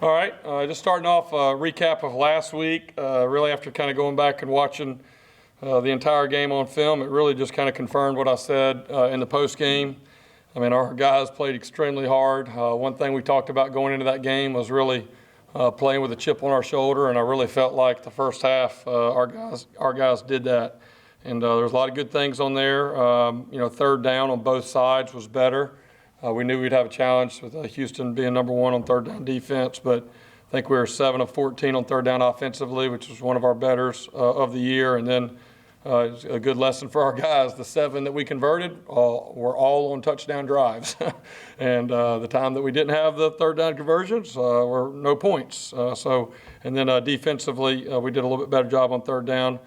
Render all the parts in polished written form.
All right, just starting off a recap of last week. Really, after kind of going back and watching the entire game on film, it really just kind of confirmed what I said in the post game. I mean, our guys played extremely hard. One thing we talked about going into that game was really playing with a chip on our shoulder, and I really felt like the first half our guys did that. And there was a lot of good things on there. Third down on both sides was better. We knew we'd have a challenge with Houston being number one on third down defense, but I think we were 7 of 14 on third down offensively, which was one of our betters of the year. And then a good lesson for our guys. The 7 that we converted were all on touchdown drives. And the time that we didn't have the third down conversions were no points. And then defensively, we did a little bit better job on third down.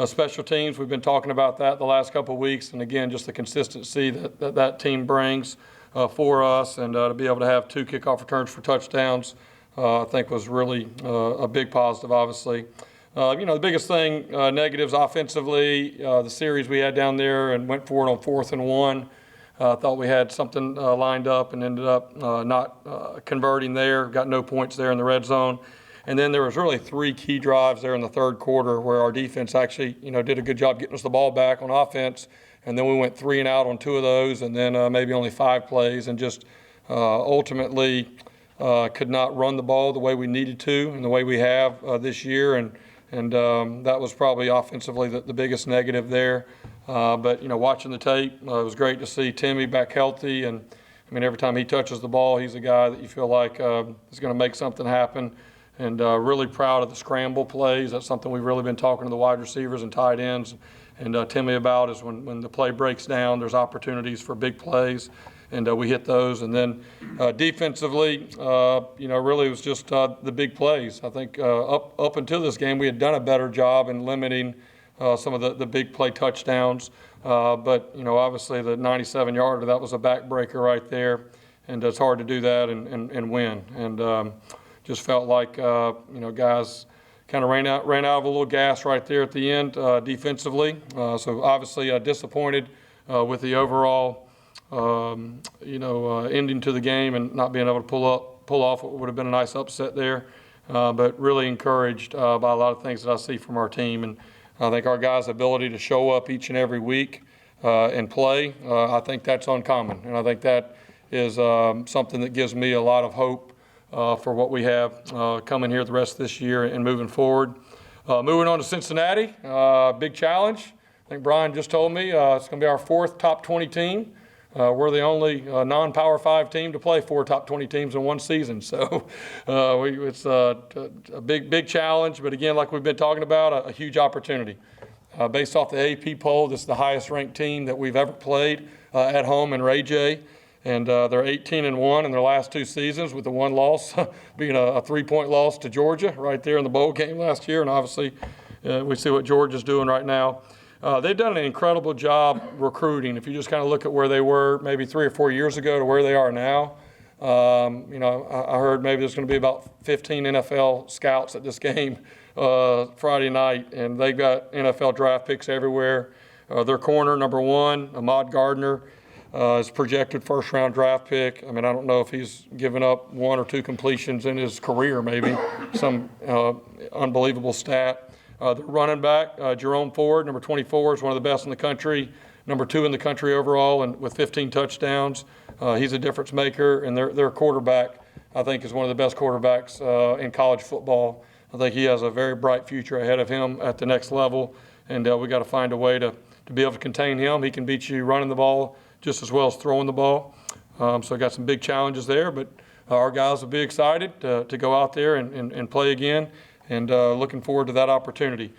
Special teams, we've been talking about that the last couple of weeks. And again, just the consistency that team brings for us, and to be able to have 2 kickoff returns for touchdowns, I think was really a big positive, obviously. The biggest thing, negatives offensively, the series we had down there and went for it on 4th and 1. Thought we had something lined up and ended up not converting there, got no points there in the red zone. And then there was really 3 key drives there in the third quarter where our defense actually, did a good job getting us the ball back on offense. And then we went 3 and out on 2 of those, and then maybe only 5 plays, and just ultimately could not run the ball the way we needed to and the way we have this year. And that was probably offensively the biggest negative there. But watching the tape, it was great to see Timmy back healthy. And I mean, every time he touches the ball, he's a guy that you feel like is going to make something happen. And really proud of the scramble plays. That's something we've really been talking to the wide receivers and tight ends and Timmy about, is when the play breaks down, there's opportunities for big plays, and we hit those. And then defensively, really it was just the big plays. I think up until this game, we had done a better job in limiting some of the big play touchdowns. But obviously the 97-yarder, that was a backbreaker right there, and it's hard to do that and win. And just felt like guys kind of ran out of a little gas right there at the end defensively. So obviously disappointed with the overall ending to the game and not being able to pull off what would have been a nice upset there. But really encouraged by a lot of things that I see from our team. And I think our guys' ability to show up each and every week and play, I think that's uncommon. And I think that is something that gives me a lot of hope for what we have coming here the rest of this year and moving forward. Moving on to Cincinnati, big challenge. I think Brian just told me it's going to be our 4th top 20 team. We're the only non-Power 5 team to play 4 top 20 teams in one season. So it's a big challenge. But again, like we've been talking about, a huge opportunity. Based off the AP poll, this is the highest ranked team that we've ever played at home in Ray J. And they're 18-1 in their last 2 seasons, with the one loss being a 3-point loss to Georgia right there in the bowl game last year. And obviously, we see what Georgia's doing right now. They've done an incredible job recruiting. If you just kind of look at where they were maybe 3 or 4 years ago to where they are now, I heard maybe there's going to be about 15 NFL scouts at this game Friday night, and they've got NFL draft picks everywhere. Their corner, number 1, Ahmad Gardner, is projected first-round draft pick. I mean, I don't know if he's given up 1 or 2 completions in his career, maybe some unbelievable stat. The running back, Jerome Ford, number 24, is one of the best in the country, number 2 in the country overall, and with 15 touchdowns. He's a difference maker, and their quarterback, I think, is one of the best quarterbacks in college football. I think he has a very bright future ahead of him at the next level, and we got to find a way to be able to contain him. He can beat you running the ball just as well as throwing the ball. So I got some big challenges there, but our guys will be excited to go out there and play again, and looking forward to that opportunity.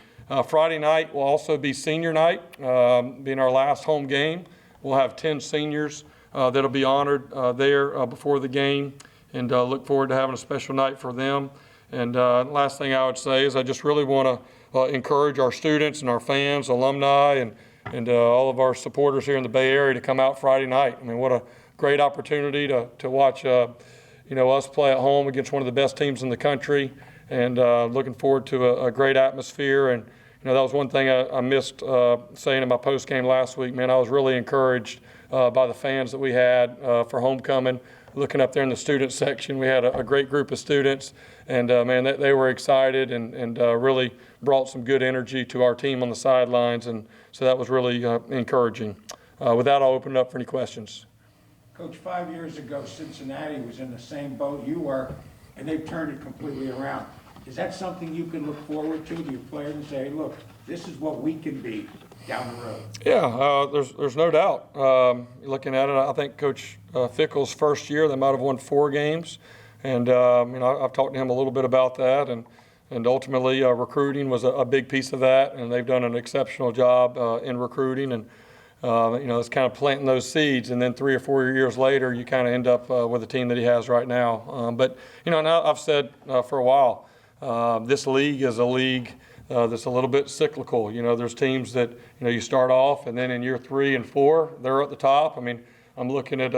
Friday night will also be senior night, being our last home game. We'll have 10 seniors that'll be honored there before the game, and look forward to having a special night for them. And last thing I would say is I just really want to encourage our students and our fans, alumni, and all of our supporters here in the Bay Area to come out Friday night. I mean, what a great opportunity to watch us play at home against one of the best teams in the country, and looking forward to a great atmosphere. And that was one thing I missed saying in my post game last week. Man, I was really encouraged by the fans that we had for homecoming. looking up there in the student section, we had a great group of students, and man, they were excited and really brought some good energy to our team on the sidelines, and so that was really encouraging. With that, I'll open it up for any questions. Coach, 5 years ago, Cincinnati was in the same boat you were, and they've turned it completely around. Is that something you can look forward to your players and say, look, this is what we can be down the road? Yeah, there's no doubt. Looking at it, I think Coach Fickle's first year, they might have won 4 games. And, I've talked to him a little bit about that. And ultimately, recruiting was a big piece of that. And they've done an exceptional job in recruiting. And, it's kind of planting those seeds. And then 3 or 4 years later, you kind of end up with the team that he has right now. But, now I've said for a while, this league is a league that's a little bit cyclical. There's teams that, you start off and then in year 3 and 4, they're at the top. I mean, I'm looking at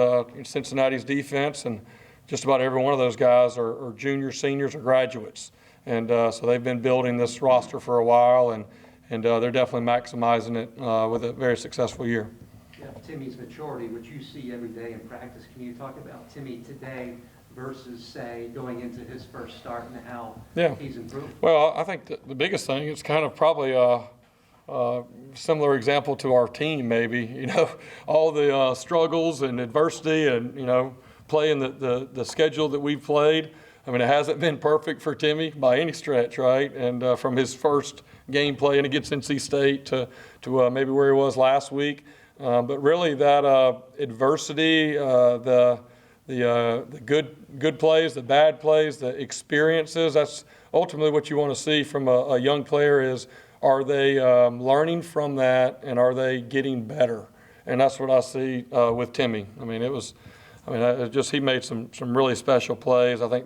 Cincinnati's defense, and just about every one of those guys are juniors, seniors, or graduates. And so they've been building this roster for a while, and they're definitely maximizing it with a very successful year. Yeah, Timmy's maturity, which you see every day in practice. Can you talk about Timmy today versus, say, going into his first start and how he's improved? Well, I think the biggest thing is kind of probably a similar example to our team, maybe. All the struggles and adversity and, playing the schedule that we've played. I mean, it hasn't been perfect for Timmy by any stretch, right? And from his first game playing against NC State to maybe where he was last week. But really that adversity, the good plays, the bad plays, the experiences, that's ultimately what you want to see from a young player is, are they learning from that and are they getting better? And that's what I see with Timmy. He made some really special plays. I think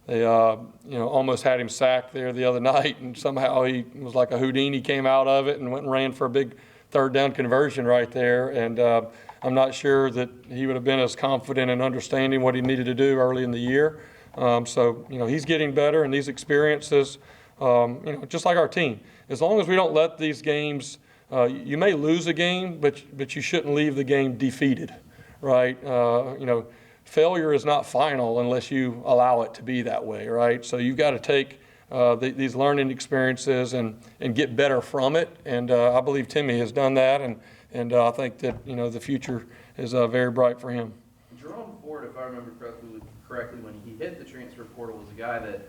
they almost had him sacked there the other night, and somehow he was like a Houdini, came out of it and went and ran for a big 3rd down conversion right there. And I'm not sure that he would have been as confident in understanding what he needed to do early in the year. He's getting better, and these experiences, just like our team, as long as we don't let these games, you may lose a game, but you shouldn't leave the game defeated, right? Failure is not final unless you allow it to be that way, right? So you've got to take these learning experiences and get better from it. And I believe Timmy has done that, and I think that the future is very bright for him. Jerome Ford, if I remember correctly, when he hit the transfer portal, was a guy that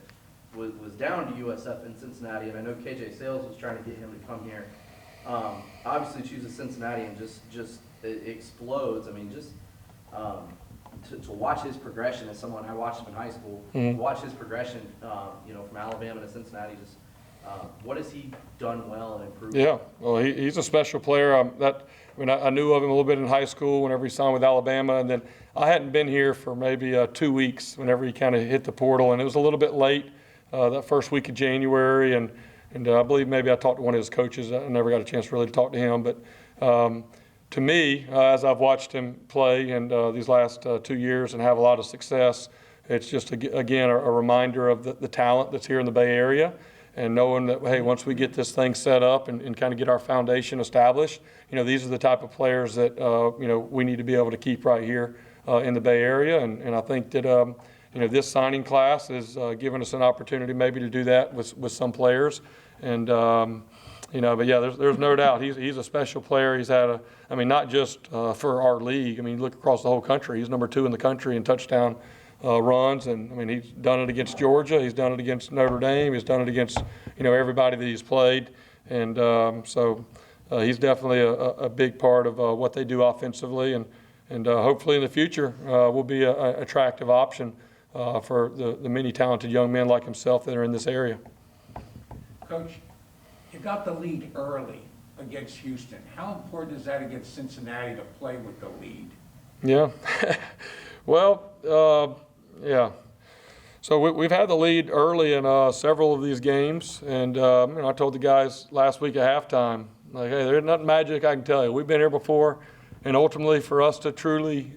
was down to USF in Cincinnati, and I know KJ Sales was trying to get him to come here. Obviously chooses Cincinnati and just it explodes. I mean, just to watch his progression as someone, I watched him in high school, to watch his progression, from Alabama to Cincinnati, just what has he done well and improved? Yeah, well, he's a special player. I knew of him a little bit in high school whenever he signed with Alabama, and then I hadn't been here for maybe 2 weeks whenever he kind of hit the portal, and it was a little bit late that first week of January, and I believe maybe I talked to one of his coaches. I never got a chance really to talk to him, but to me, as I've watched him play in these last 2 years and have a lot of success, it's just, again, a reminder of the talent that's here in the Bay Area, and knowing that, hey, once we get this thing set up and kind of get our foundation established, these are the type of players that, we need to be able to keep right here in the Bay Area. And I think that, this signing class is giving us an opportunity maybe to do that with some players. And, but yeah, there's no doubt he's a special player. He's had not just for our league. You look across the whole country. He's number 2 in the country in touchdown runs, and he's done it against Georgia. He's done it against Notre Dame. He's done it against everybody that he's played, and so he's definitely a big part of what they do offensively, and hopefully in the future will be an attractive option for the many talented young men like himself that are in this area. Coach, you got the lead early against Houston. How important is that against Cincinnati to play with the lead? Yeah. Well, yeah. So we've had the lead early in several of these games, and I told the guys last week at halftime, like, hey, there's nothing magic I can tell you. We've been here before, and ultimately for us to truly,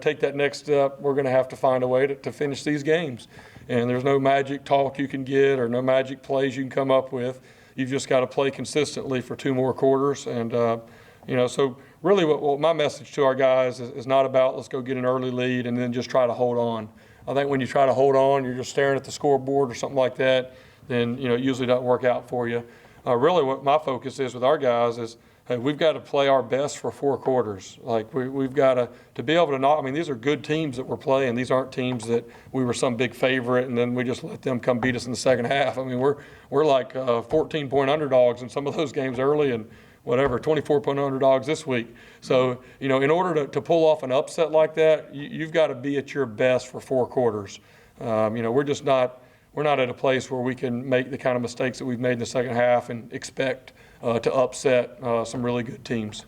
take that next step, we're going to have to find a way to finish these games. And there's no magic talk you can get or no magic plays you can come up with. You've just got to play consistently for 2 more quarters, and so really what my message to our guys is not about let's go get an early lead and then just try to hold on. I think when you try to hold on, you're just staring at the scoreboard or something like that, then it usually doesn't work out for you. Really what my focus is with our guys is, hey, we've got to play our best for 4 quarters. Like we've got to be able to not, I mean, these are good teams that we're playing. These aren't teams that we were some big favorite and then we just let them come beat us in the second half. I mean, we're like 14-point underdogs in some of those games early and 24-point underdogs this week. So, in order to pull off an upset like that, you've got to be at your best for 4 quarters. We're not at a place where we can make the kind of mistakes that we've made in the second half and expect to upset some really good teams.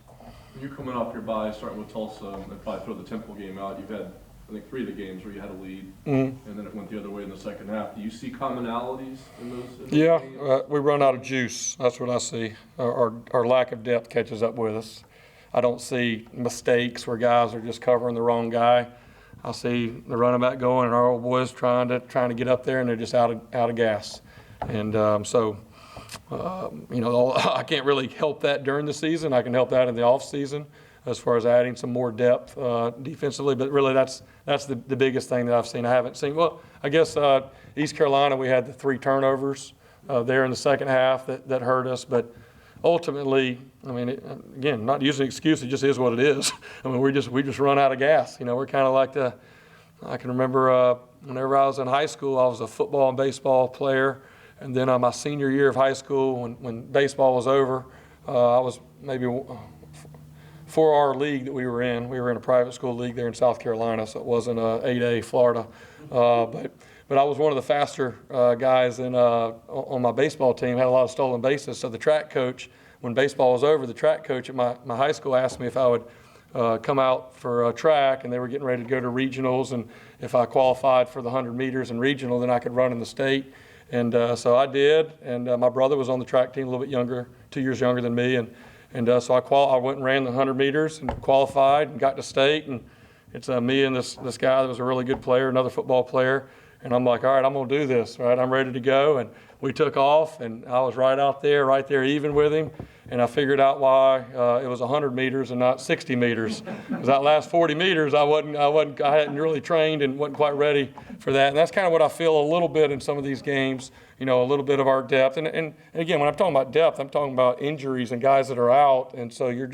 When you're coming off your bye, starting with Tulsa, and probably throw the Temple game out, you've had, I think, 3 of the games where you had a lead, and then it went the other way in the second half. Do you see commonalities in those games? We run out of juice. That's what I see. Our lack of depth catches up with us. I don't see mistakes where guys are just covering the wrong guy. I see the running back going and our old boys trying to get up there and they're just out of gas. And I can't really help that during the season. I can help that in the off season as far as adding some more depth defensively. But really that's the biggest thing that I've seen. I haven't seen, well, I guess East Carolina, we had the 3 turnovers there in the second half that hurt us. But ultimately, I mean, again, not using an excuse, it just is what it is. I mean, we just run out of gas. We're kind of like I can remember whenever I was in high school, I was a football and baseball player. And then my senior year of high school, when baseball was over, I was maybe for our league that we were in a private school league there in South Carolina, so it wasn't 8A Florida. But I was one of the faster guys on my baseball team, had a lot of stolen bases. So the track coach, when baseball was over, the track coach at my high school asked me if I would come out for a track, and they were getting ready to go to regionals, and if I qualified for the 100 meters in regional, then I could run in the state. And so I did, and my brother was on the track team, a little bit younger, 2 years younger than me, and so I went and ran the 100 meters and qualified and got to state, and it's me and this guy that was a really good player, another football player, and I'm like, all right, I'm going to do this, right? I'm ready to go, and we took off, and I was right there even with him, and I figured out why it was 100 meters and not 60 meters. Because that last 40 meters, I hadn't really trained and wasn't quite ready for that. And that's kind of what I feel a little bit in some of these games, a little bit of our depth. And again, when I'm talking about depth, I'm talking about injuries and guys that are out. And so you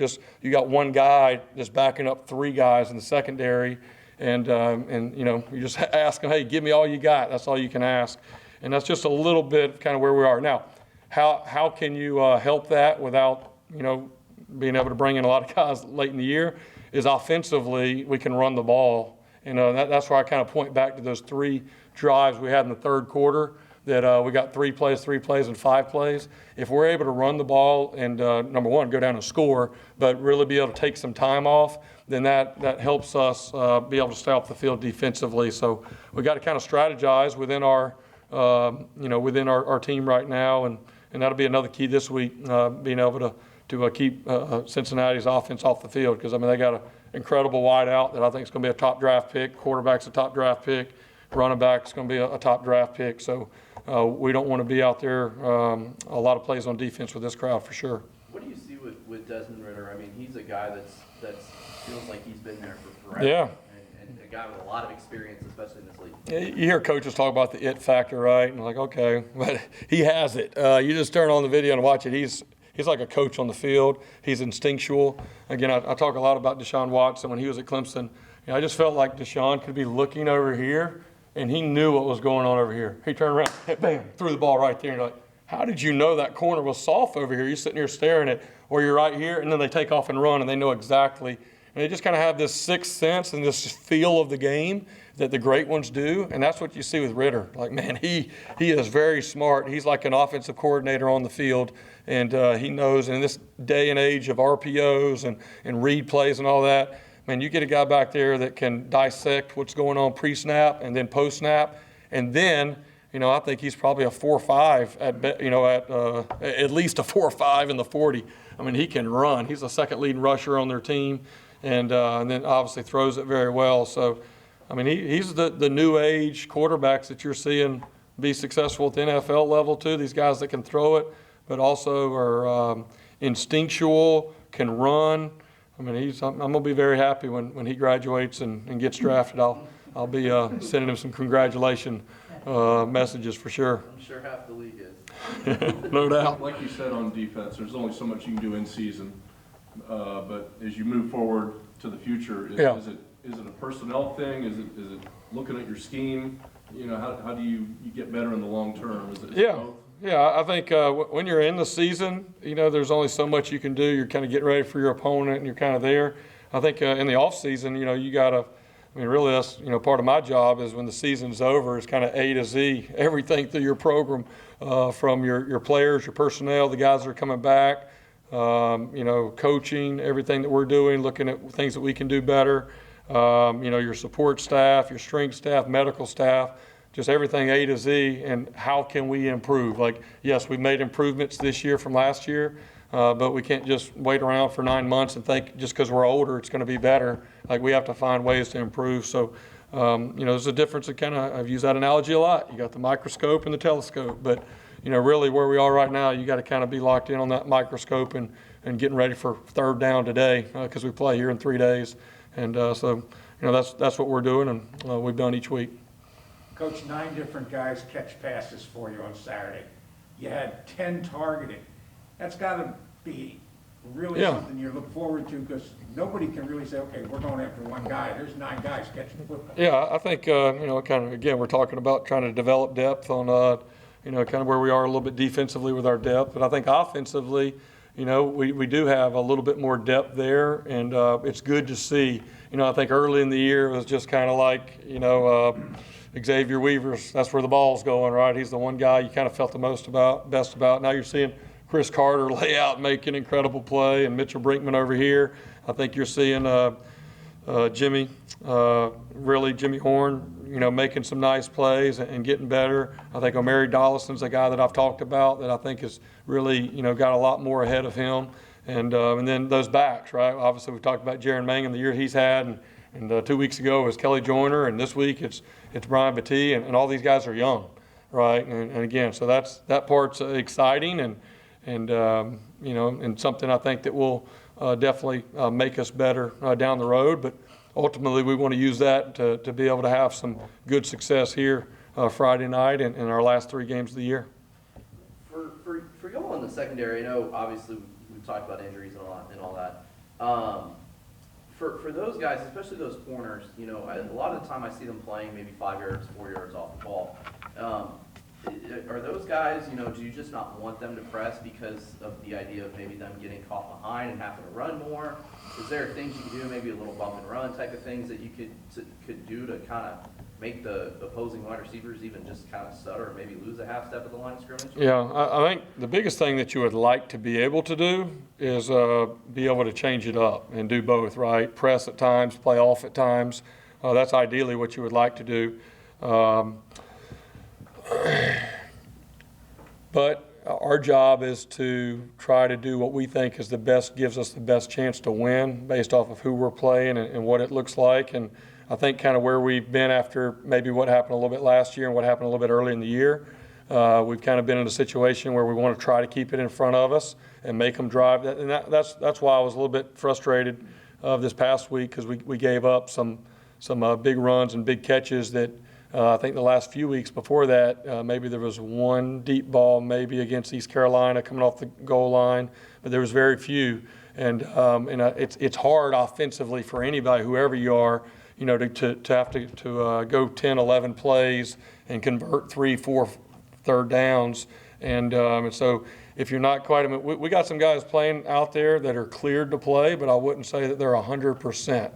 got one guy just backing up 3 guys in the secondary. And you just ask them, hey, give me all you got. That's all you can ask. And that's just a little bit kind of where we are now. How can you help that without being able to bring in a lot of guys late in the year? Is offensively we can run the ball. That's where I kind of point back to those 3 drives we had in the third quarter. That we got 3 plays, and 5 plays. If we're able to run the ball and number one, go down and score, but really be able to take some time off, then that helps us be able to stay off the field defensively. So we got to kind of strategize within our team right now, and that'll be another key this week, being able to keep Cincinnati's offense off the field, because they got an incredible wideout that I think is going to be a top draft pick. Quarterback's a top draft pick. Running back's going to be a top draft pick. So we don't want to be out there a lot of plays on defense with this crowd for sure. What do you see with Desmond Ritter? I mean, he's a guy that feels like he's been there for forever. Yeah. And a guy with a lot of experience, especially in this league. You hear coaches talk about the it factor, right? And like, okay, but he has it. You just turn on the video and watch it. He's like a coach on the field. He's instinctual. Again, I talk a lot about Deshaun Watson when he was at Clemson. I just felt like Deshaun could be looking over here, and he knew what was going on over here. He turned around, bam, threw the ball right there. And you're like, how did you know that corner was soft over here? You're sitting here staring at, or you're right here, and then they take off and run, and they know exactly. And they just kind of have this sixth sense and this feel of the game that the great ones do, and that's what you see with Ritter. Like, man, he is very smart. He's like an offensive coordinator on the field, and he knows. And in this day and age of RPOs and read plays and all that, man, you get a guy back there that can dissect what's going on pre-snap and then post-snap, and then, I think he's probably a 4.5 at least a 4.5 in the 40. I mean, he can run. He's the second leading rusher on their team, and then obviously throws it very well. So, I mean, he's the new age quarterbacks that you're seeing be successful at the NFL level too. These guys that can throw it, but also are instinctual, can run. I mean, I'm gonna be very happy when he graduates and gets drafted. I'll be sending him some congratulation messages for sure. I'm sure half the league is. No doubt. Like you said on defense, there's only so much you can do in season. But as you move forward to the future, is it a personnel thing? Is it looking at your scheme? You know, how do you get better in the long term? Is it both? Yeah, I think when you're in the season, you know, there's only so much you can do. You're kind of getting ready for your opponent, and you're kind of there. I think in the off season, you know, you gotta. I mean, really, that's, you know, part of my job is when the season's over, is kind of A to Z, everything through your program, from your players, your personnel, the guys that are coming back, you know, coaching, everything that we're doing, looking at things that we can do better, you know, your support staff, your strength staff, medical staff, just everything A to Z, and how can we improve? Like, yes, we've made improvements this year from last year, but we can't just wait around for 9 months and think just because we're older it's going to be better. Like, we have to find ways to improve. So, you know, there's a difference. I've used that analogy a lot. You got the microscope and the telescope, but you know, really where we are right now, you got to kind of be locked in on that microscope and getting ready for third down today, because we play here in 3 days. And so, you know, that's what we're doing, and we've done each week. Coach, 9 different guys catch passes for you on Saturday. You had 10 targeted. That's got to be really something you look forward to, because nobody can really say, okay, we're going after one guy. There's 9 guys catching the football. Yeah, I think, you know, kind of, again, we're talking about trying to develop depth on, you know, kind of where we are a little bit defensively with our depth. But I think offensively, you know, we do have a little bit more depth there, and it's good to see. You know, I think early in the year it was just kind of like, you know, Xavier Weaver's, that's where the ball's going, right? He's the one guy you kind of felt the best about. Now you're seeing Chris Carter lay out and make an incredible play, and Mitchell Brinkman over here. I think you're seeing Jimmy Horn, you know, making some nice plays and getting better. I think Omari Dollison's a guy that I've talked about that I think has really, you know, got a lot more ahead of him. And then those backs, right? Obviously, we've talked about Jaron Mangum, the year he's had, and 2 weeks ago it was Kelly Joyner, and this week it's Brian Battie, and all these guys are young, right? And again, so that part's exciting, and you know, and something I think that will definitely make us better down the road. But ultimately, we want to use that to be able to have some good success here Friday night and in our last 3 games of the year. For y'all in the secondary, I know obviously we've talked about injuries and all that. For those guys, especially those corners, you know, a lot of the time I see them playing maybe 5 yards, 4 yards off the ball. Are those guys, you know, do you just not want them to press because of the idea of maybe them getting caught behind and having to run more? Is there things you can do, maybe a little bump and run type of things that you could do to kind of make the opposing wide receivers even just kind of stutter or maybe lose a half step at the line of scrimmage? Yeah, I think the biggest thing that you would like to be able to do is be able to change it up and do both, right? Press at times, play off at times. That's ideally what you would like to do. But our job is to try to do what we think is gives us the best chance to win based off of who we're playing and what it looks like. And I think kind of where we've been after maybe what happened a little bit last year and what happened a little bit early in the year, we've kind of been in a situation where we want to try to keep it in front of us and make them drive. And that's why I was a little bit frustrated this past week, because we gave up some big runs and big catches that I think the last few weeks before that, maybe there was one deep ball maybe against East Carolina coming off the goal line, but there was very few. And it's hard offensively for anybody, whoever you are, you know, to have to go 10, 11 plays and convert 3, 4 third downs. And so if you're not quite, we got some guys playing out there that are cleared to play, but I wouldn't say that they're 100%.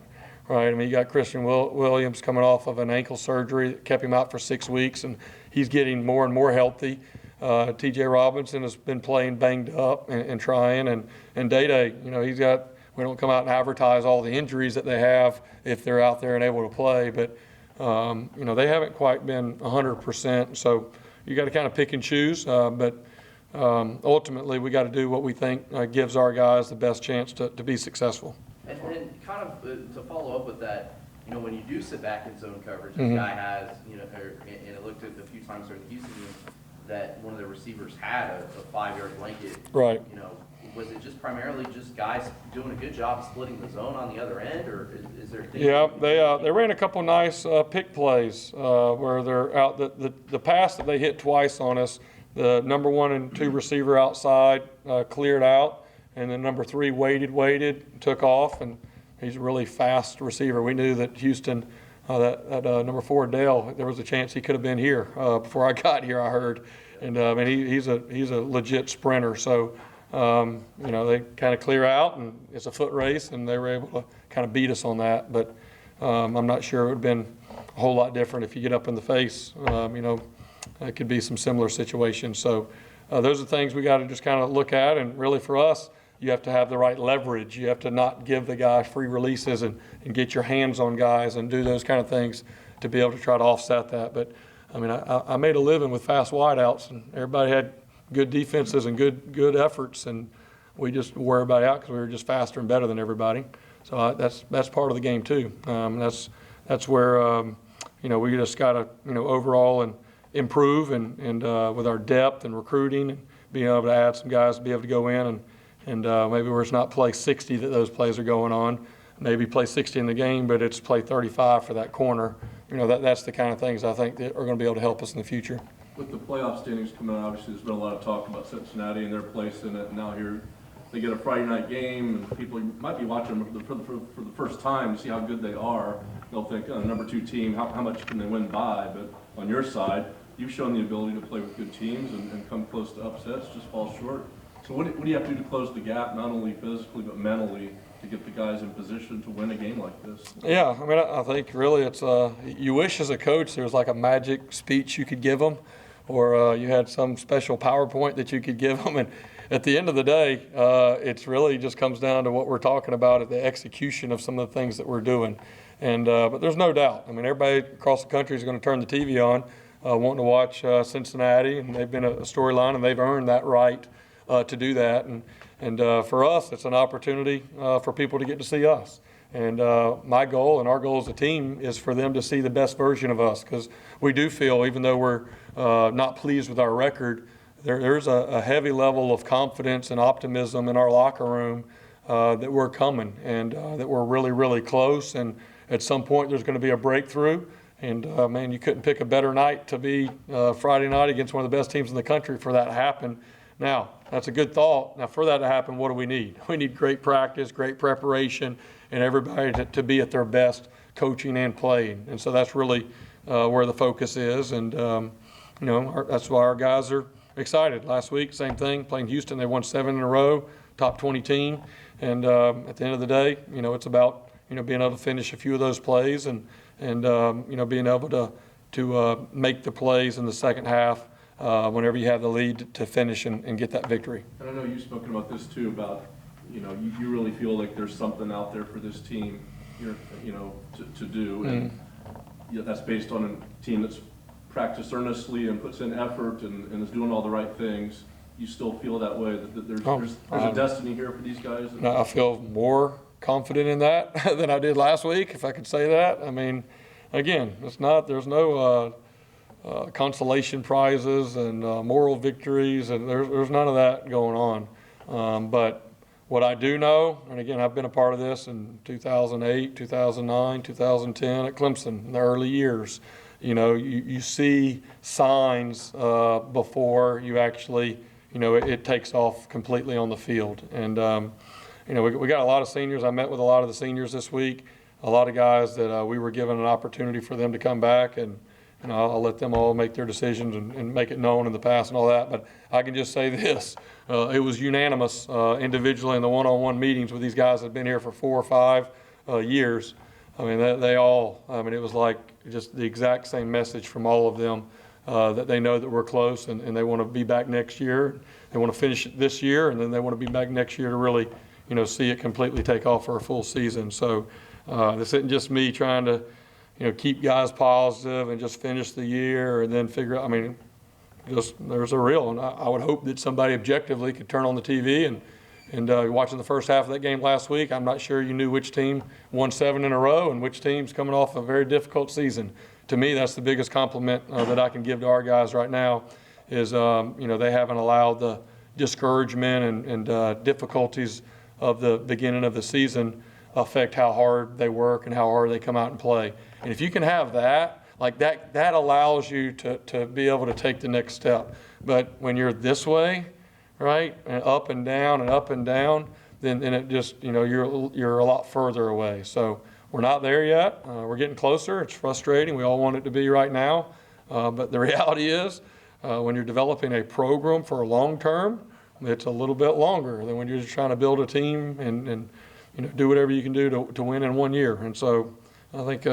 Right, I mean, you got Christian Williams coming off of an ankle surgery that kept him out for 6 weeks, and he's getting more and more healthy. T.J. Robinson has been playing banged up and trying, and Day-Day, you know, we don't come out and advertise all the injuries that they have if they're out there and able to play, but, you know, they haven't quite been 100%, so you got to kind of pick and choose, but ultimately we got to do what we think gives our guys the best chance to be successful. And kind of to follow up with that, you know, when you do sit back in zone coverage, this guy has, you know, and I looked at a few times during the Houston game, that one of the receivers had a 5-yard blanket. Right. You know, was it just primarily just guys doing a good job splitting the zone on the other end, or is there? Yeah, they ran a couple nice pick plays where they're out. The pass that they hit twice on us, the number 1 and 2 receiver outside cleared out, and then number 3 waited, took off, and he's a really fast receiver. We knew that Houston, that number 4 Dale, there was a chance he could have been here before I got here, I heard, and he's a legit sprinter. So you know, they kind of clear out, and it's a foot race, and they were able to kind of beat us on that. But I'm not sure it would have been a whole lot different if you get up in the face. You know, it could be some similar situations. So those are things we got to just kind of look at. And really for us, you have to have the right leverage. You have to not give the guy free releases and get your hands on guys and do those kind of things to be able to try to offset that. But I mean, I made a living with fast wideouts, and everybody had good defenses and good efforts, and we just wore everybody out because we were just faster and better than everybody. So that's part of the game too. That's where you know, we just got to, you know, overall and improve and with our depth and recruiting and being able to add some guys to be able to go in and maybe where it's not play 60 that those plays are going on, maybe play 60 in the game, but it's play 35 for that corner. You know, that's the kind of things I think that are going to be able to help us in the future. With the playoff standings coming out, obviously there's been a lot of talk about Cincinnati and their place in it. And now here they get a Friday night game, and people might be watching them for the first time to see how good they are. They'll think, oh, number 2 team, how much can they win by? But on your side, you've shown the ability to play with good teams and come close to upsets, just fall short. So what do you have to do to close the gap, not only physically but mentally, to get the guys in position to win a game like this? Yeah, I mean, I think really it's you wish as a coach there was like a magic speech you could give them, or you had some special PowerPoint that you could give them. And at the end of the day, it's really just comes down to what we're talking about at the execution of some of the things that we're doing. And but there's no doubt. I mean, everybody across the country is going to turn the TV on, wanting to watch Cincinnati, and they've been a storyline, and they've earned that right to do that. And for us, it's an opportunity for people to get to see us. And my goal and our goal as a team is for them to see the best version of us, because we do feel, even though we're not pleased with our record, there's a heavy level of confidence and optimism in our locker room that we're coming, and that we're really, really close. And at some point, there's going to be a breakthrough. And man, you couldn't pick a better night to be Friday night against one of the best teams in the country for that to happen. Now, that's a good thought. Now, for that to happen, what do we need? We need great practice, great preparation, and everybody to be at their best coaching and playing. And so that's really where the focus is. And, you know, that's why our guys are excited. Last week, same thing, playing Houston. They won 7 in a row, top 20 team. And at the end of the day, you know, it's about, you know, being able to finish a few of those plays and you know, being able to make the plays in the second half whenever you have the lead to finish and get that victory. And I know you've spoken about this too, about, you know, you really feel like there's something out there for this team, you know, to do. And that's based on a team that's practiced earnestly and puts in effort and is doing all the right things. You still feel that way, that there's a destiny here for these guys? I feel more confident in that than I did last week, if I could say that. I mean, again, there's no consolation prizes and moral victories, and there's none of that going on. But what I do know, and again, I've been a part of this in 2008, 2009, 2010 at Clemson in the early years. You know, you see signs before you actually, you know, it takes off completely on the field. And you know, we got a lot of seniors. I met with a lot of the seniors this week. A lot of guys that we were given an opportunity for them to come back, and you know, I'll let them all make their decisions and make it known in the past and all that. But I can just say this: it was unanimous individually in the one-on-one meetings with these guys that have been here for 4 or 5 years. I mean, they all. I mean, it was like just the exact same message from all of them that they know that we're close and they want to be back next year. They want to finish it this year, and then they want to be back next year to really, you know, see it completely take off for a full season. So this isn't just me trying to, you know, keep guys positive and just finish the year and then figure out. I mean, just there's a real, and I would hope that somebody objectively could turn on the TV and watching the first half of that game last week, I'm not sure you knew which team won 7 in a row and which team's coming off a very difficult season. To me, that's the biggest compliment that I can give to our guys right now is, they haven't allowed the discouragement and difficulties of the beginning of the season affect how hard they work and how hard they come out and play. And if you can have that, like that allows you to be able to take the next step. But when you're this way, right, and up and down and up and down, then it just, you're a lot further away. So we're not there yet. We're getting closer. It's frustrating. We all want it to be right now. But the reality is, when you're developing a program for a long term, it's a little bit longer than when you're just trying to build a team and do whatever you can do to win in 1 year. And so I think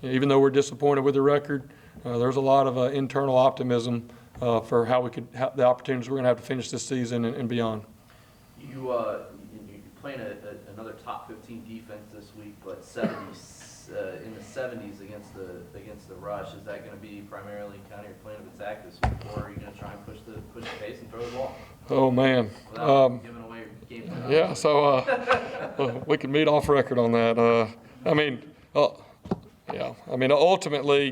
even though we're disappointed with the record, there's a lot of internal optimism for how we could have the opportunities we're going to have to finish this season and beyond. You're playing another top 15 defense this week, but 70s in the 70s against the rush. Is that going to be primarily kind of your plan of attack this week, or are you going to try and push the pace and throw the ball? Oh man, Without giving away your game plan? yeah. So we can meet off record on that. Yeah. I mean, ultimately,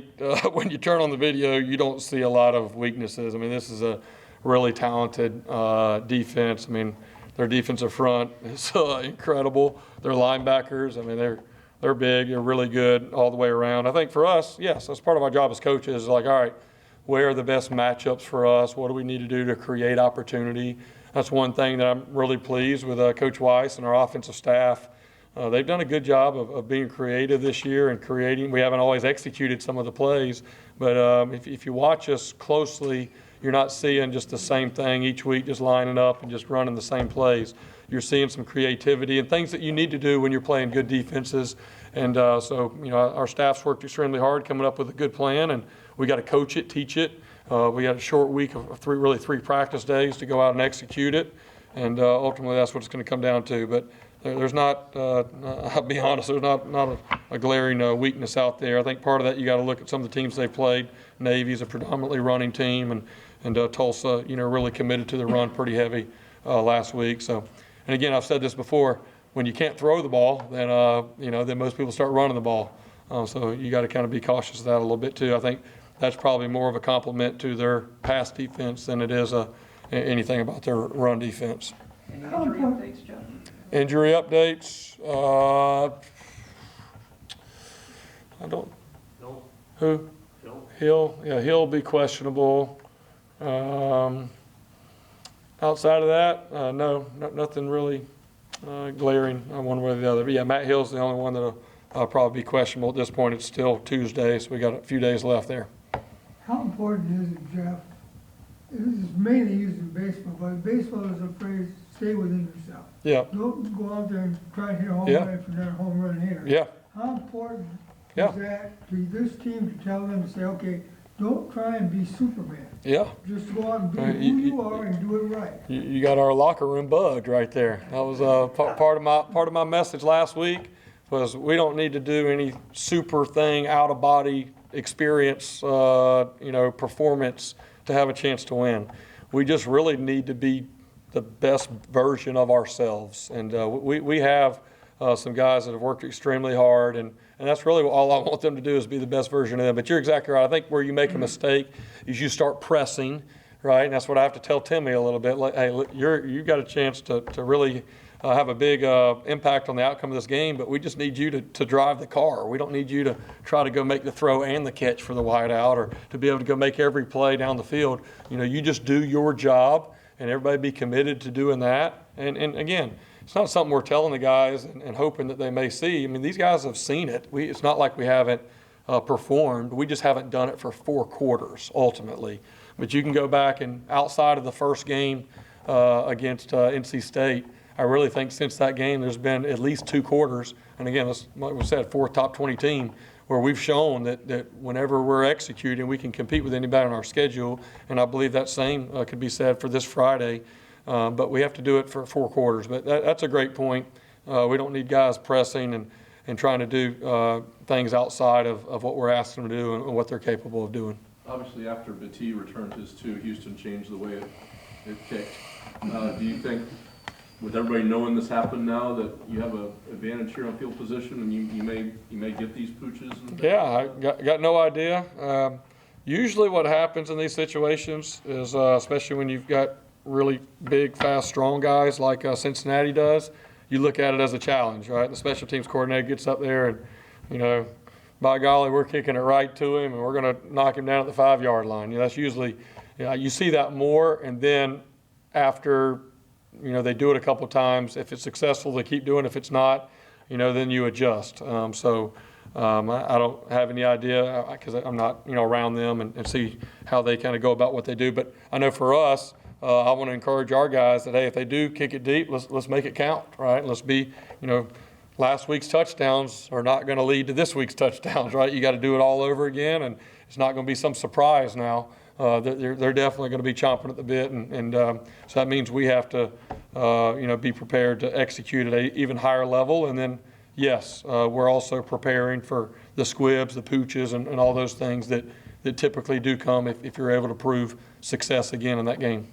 when you turn on the video, you don't see a lot of weaknesses. I mean, this is a really talented defense. I mean, their defensive front is incredible. Their linebackers, I mean, they're big. They're really good all the way around. I think for us, yes, that's part of our job as coaches. Is like, all right, where are the best matchups for us? What do we need to do to create opportunity? That's one thing that I'm really pleased with Coach Weiss and our offensive staff. They've done a good job of being creative this year and creating. We haven't always executed some of the plays, but if you watch us closely, you're not seeing just the same thing each week, just lining up and just running the same plays. You're seeing some creativity and things that you need to do when you're playing good defenses. And so, our staff's worked extremely hard coming up with a good plan, and we got to coach it, teach it. We got a short week of three practice days to go out and execute it, and ultimately that's what it's going to come down to. But there's not, I'll be honest, there's not a glaring weakness out there. I think part of that, you got to look at some of the teams they've played. Navy's a predominantly running team, and Tulsa, really committed to the run pretty heavy last week. So, and again, I've said this before, when you can't throw the ball, then, then most people start running the ball. So you got to kind of be cautious of that a little bit too. I think that's probably more of a compliment to their pass defense than it is anything about their run defense. Any injury updates, Jeff? Injury updates, I don't, No. who? No. Hill, yeah, he'll be questionable. Outside of that, no, nothing really glaring one way or the other. But yeah, Matt Hill's the only one that'll probably be questionable at this point. It's still Tuesday, so we got a few days left there. How important is it, Jeff? It's mainly used in baseball, but baseball is a phrase, stay within yourself. Yeah, Don't go out there and try and hit a home Yeah. run if you're not a home run hitter. yeah, How important Yeah. is that to this team to tell them to say, okay, don't try and be Superman. yeah. Just go out and be Right, who you- you are and do it right. You got our locker room bugged right there. That was part of my message last week. Was we don't need to do any super thing, out of body experience, performance to have a chance to win. We just really need to be the best version of ourselves. And we have some guys that have worked extremely hard, and that's really all I want them to do is be the best version of them. But you're exactly right. I think where you make a mistake is you start pressing, right? And that's what I have to tell Timmy a little bit. Like, hey, look, you got a chance to really have a big impact on the outcome of this game, but we just need you to drive the car. We don't need you to try to go make the throw and the catch for the wideout, or to be able to go make every play down the field. You just do your job, and everybody be committed to doing that. And again, it's not something we're telling the guys and hoping that they may see. I mean, these guys have seen it. It's not like we haven't performed. We just haven't done it for 4 quarters, ultimately. But you can go back and outside of the first game against NC State, I really think since that game there's been at least 2 quarters, and again, like we said, 4th top 20 team, where we've shown that whenever we're executing, we can compete with anybody on our schedule, and I believe that same could be said for this Friday, but we have to do it for 4 quarters. But that's a great point. We don't need guys pressing and trying to do things outside of what we're asking them to do and what they're capable of doing. Obviously, after Battie returned his 2, Houston changed the way it kicked. Do you think, with everybody knowing this happened now, that you have an advantage here on field position, and you may get these pooches? Yeah, I got no idea. Usually what happens in these situations is, especially when you've got really big, fast, strong guys like Cincinnati does, you look at it as a challenge, right? The special teams coordinator gets up there and, you know, by golly, we're kicking it right to him and we're going to knock him down at the 5-yard line. You know, that's usually, you see that more, and then after, you know, they do it a couple times, if it's successful, they keep doing it. If it's not, you know, then you adjust. I don't have any idea because I'm not, you know, around them and see how they kind of go about what they do. But I know for us, I want to encourage our guys that, hey, if they do kick it deep, let's make it count, right? Let's be, you know, last week's touchdowns are not going to lead to this week's touchdowns, right? You got to do it all over again, and it's not going to be some surprise now. They're definitely going to be chomping at the bit, and so that means we have to, you know, be prepared to execute at an even higher level. And then, yes, we're also preparing for the squibs, the pooches, and all those things that typically do come if you're able to prove success again in that game.